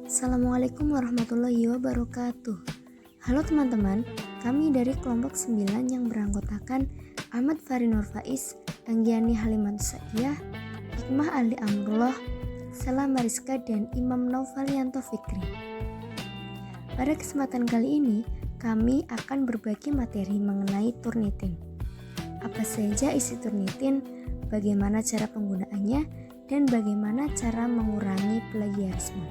Assalamualaikum warahmatullahi wabarakatuh. Halo teman-teman, kami dari kelompok 9 yang beranggotakan Ahmad Farinur Faiz, Anggiani Halimatus Sa'diyah, Hikmah Ali Amrullah, Sela Mariska, dan Imam Naufalianto Fikri. Pada kesempatan kali ini, kami akan berbagi materi mengenai Turnitin. Apa saja isi Turnitin, bagaimana cara penggunaannya, dan bagaimana cara mengurangi plagiarisme.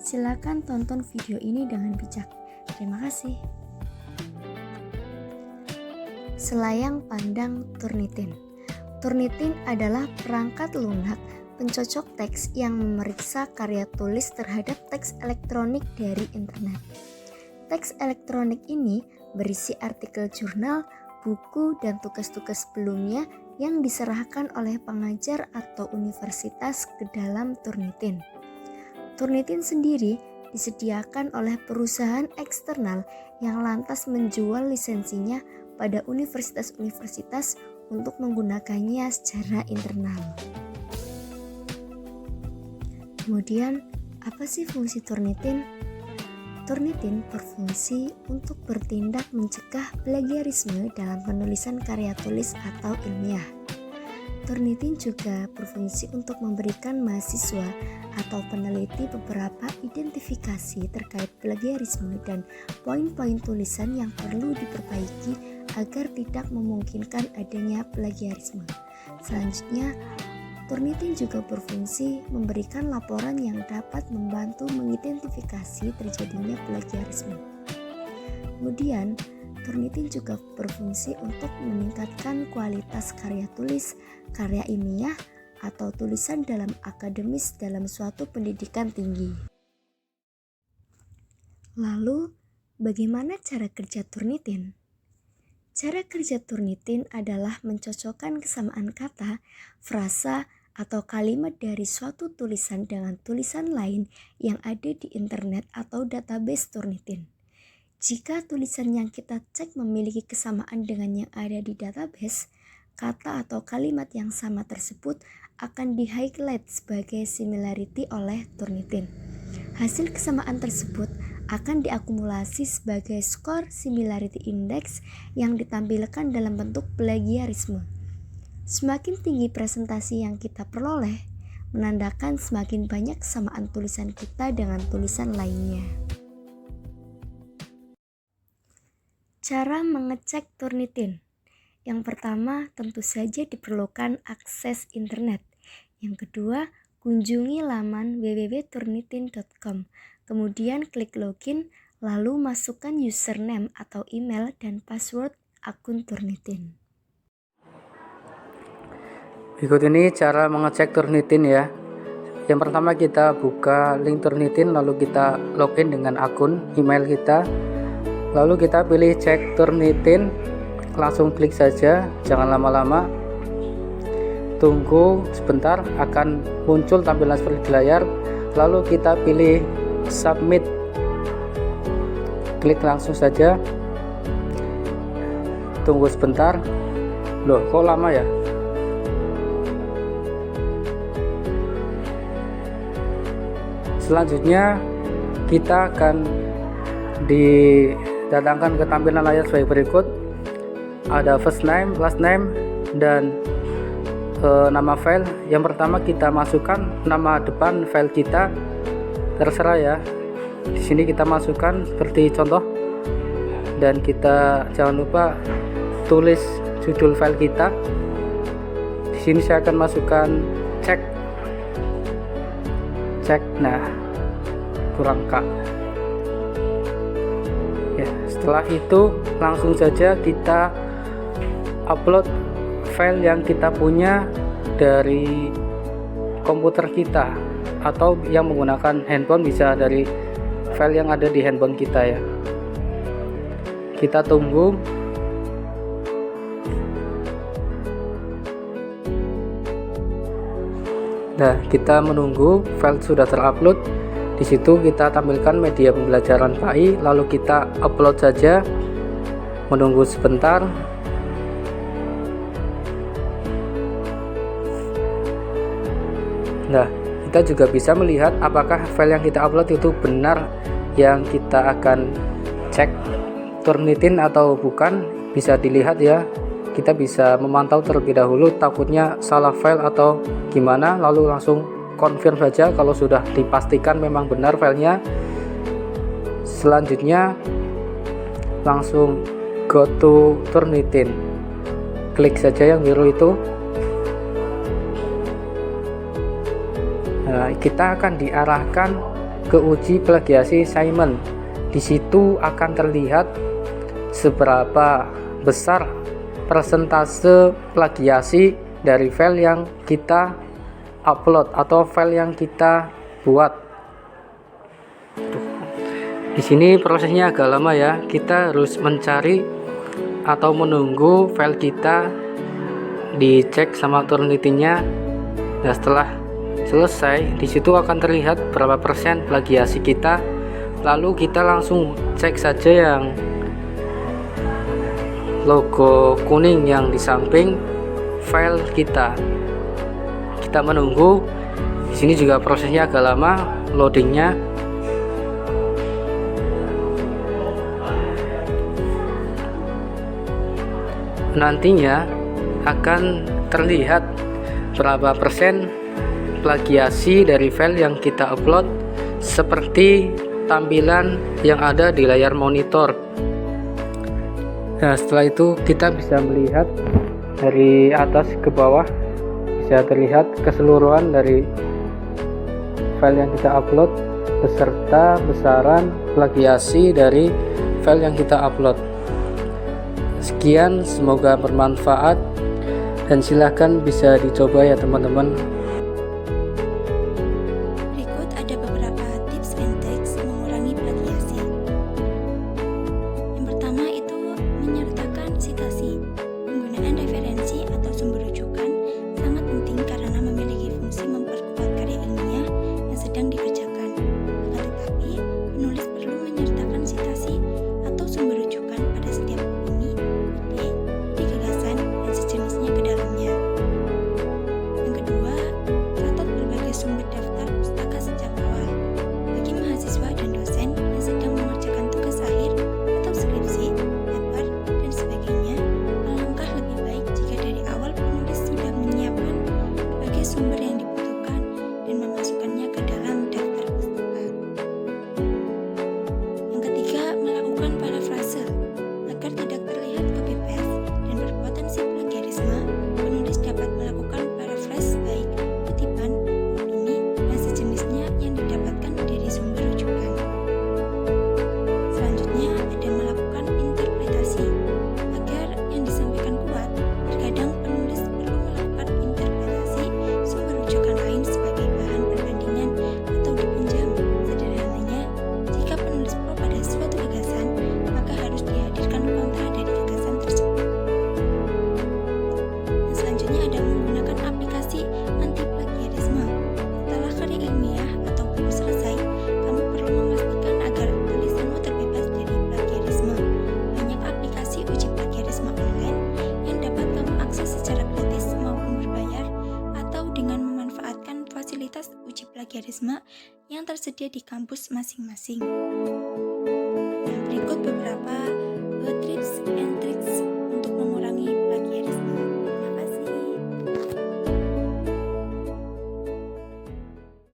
Silakan tonton video ini dengan bijak. Terima kasih. Selayang pandang Turnitin. Turnitin adalah perangkat lunak pencocok teks yang memeriksa karya tulis terhadap teks elektronik dari internet. Teks elektronik ini berisi artikel jurnal, buku, dan tugas-tugas sebelumnya yang diserahkan oleh pengajar atau universitas ke dalam Turnitin. Turnitin sendiri disediakan oleh perusahaan eksternal yang lantas menjual lisensinya pada universitas-universitas untuk menggunakannya secara internal. Kemudian, apa sih fungsi Turnitin? Turnitin berfungsi untuk bertindak mencegah plagiarisme dalam penulisan karya tulis atau ilmiah. Turnitin juga berfungsi untuk memberikan mahasiswa atau peneliti beberapa identifikasi terkait plagiarisme dan poin-poin tulisan yang perlu diperbaiki agar tidak memungkinkan adanya plagiarisme. Selanjutnya, Turnitin juga berfungsi memberikan laporan yang dapat membantu mengidentifikasi terjadinya plagiarisme. Kemudian, Turnitin juga berfungsi untuk meningkatkan kualitas karya tulis, karya ilmiah, atau tulisan dalam akademis dalam suatu pendidikan tinggi. Lalu, bagaimana cara kerja Turnitin? Cara kerja Turnitin adalah mencocokkan kesamaan kata, frasa, atau kalimat dari suatu tulisan dengan tulisan lain yang ada di internet atau database Turnitin. Jika tulisan yang kita cek memiliki kesamaan dengan yang ada di database, kata atau kalimat yang sama tersebut akan di-highlight sebagai similarity oleh Turnitin. Hasil kesamaan tersebut akan diakumulasi sebagai skor similarity index yang ditampilkan dalam bentuk plagiarisme. Semakin tinggi presentasi yang kita peroleh, menandakan semakin banyak kesamaan tulisan kita dengan tulisan lainnya. Cara mengecek Turnitin. Yang pertama, tentu saja diperlukan akses internet. Yang kedua, kunjungi laman www.turnitin.com. Kemudian klik login, lalu masukkan username atau email dan password akun Turnitin. Berikut ini cara mengecek Turnitin ya. Yang pertama, kita buka link Turnitin, lalu kita login dengan akun email kita. Lalu kita pilih cek Turnitin, langsung klik saja, jangan lama-lama. Tunggu sebentar, akan muncul tampilan seperti di layar. Lalu kita pilih submit, klik langsung saja. Tunggu sebentar. Loh, kok lama ya? Selanjutnya kita akan didatangkan ke tampilan layar sebagai berikut. Ada first name, last name, dan nama file. Yang pertama kita masukkan nama depan file kita, terserah ya. Di sini kita masukkan seperti contoh, dan kita jangan lupa tulis judul file kita. Di sini saya akan masukkan cek. Nah, kurang K. Ya, setelah itu langsung saja kita upload file yang kita punya dari komputer kita, atau yang menggunakan handphone bisa dari file yang ada di handphone kita ya. Kita tunggu. Nah, kita menunggu file sudah terupload. Di situ kita tampilkan media pembelajaran PAI, lalu kita upload saja. Menunggu sebentar. Nah, kita juga bisa melihat apakah file yang kita upload itu benar yang kita akan cek Turnitin atau bukan. Bisa dilihat ya, kita bisa memantau terlebih dahulu, takutnya salah file atau gimana, lalu langsung confirm saja kalau sudah dipastikan memang benar filenya. Selanjutnya langsung go to Turnitin, klik saja yang biru itu. Nah, kita akan diarahkan ke uji plagiasi Simon. Di situ akan terlihat seberapa besar persentase plagiasi dari file yang kita upload atau file yang kita buat. Di sini prosesnya agak lama ya. Kita harus mencari atau menunggu file kita dicek sama Turnitinnya. Nah, setelah selesai, di situ akan terlihat berapa persen plagiasi kita. Lalu kita langsung cek saja yang logo kuning yang di samping file kita. Kita menunggu. Di sini juga prosesnya agak lama loadingnya. Nantinya akan terlihat berapa persen plagiasi dari file yang kita upload, seperti tampilan yang ada di layar monitor. Nah, setelah itu kita bisa melihat dari atas ke bawah, bisa terlihat keseluruhan dari file yang kita upload beserta besaran plagiasi dari file yang kita upload. Sekian, semoga bermanfaat dan silahkan bisa dicoba ya teman-teman. Berikut ada beberapa tips and tricks mengurangi plagiasi. Yang pertama itu menyertakan citasi. Penggunaan referensi atau sumber rujukan sangat penting karena memiliki fungsi memperkuat karya ilmiah yang sedang dikerjakan. Akan tetapi, penulis perlu menyertakan citasi atau sumber rujukan pada setiap opini, ide, gagasan, dan sejenisnya ke dalamnya. Yang kedua, catat berbagai sumber daftar pustaka sejak awal. Bagi mahasiswa dan dosen yang sedang mengerjakan tugas akhir atau skripsi, paper, dan sebagainya, alangkah lebih baik jika dari awal penulis sudah menyiapkan berbagai sumber yang dibutuhkan dan memasukkannya ke dalam daftar pustaka. Yang ketiga, melakukan parafrase. Agar tidak terlihat copy paste dan berpotensi plagiarisme, penulis dapat melakukan paraphrase baik kutipan, opini, dan sejenisnya yang didapatkan dari sumber rujukan. Selanjutnya ada melakukan interpretasi. Agar yang disampaikan kuat, terkadang penulis perlu melakukan interpretasi sumber rujukan lain sebagai bahan perbandingan atau dipinjam. Sederhananya, jika penulis pro pada suatu gagasan, maka harus dihadirkan kontra dari gagasan tersebut. Dan selanjutnya ada menggunakan aplikasi anti plagiarisme. Setelah karya ilmiah atau buku selesai, kamu perlu memastikan agar tulisanmu terbebas dari plagiarisme. Banyak aplikasi uji plagiarisme online yang dapat kamu akses secara gratis maupun berbayar, atau dengan memanfaatkan fasilitas uji plagiarisme yang tersedia di kampus masing-masing. Nah, berikut beberapa tips and tricks untuk mengurangi plagiarisme.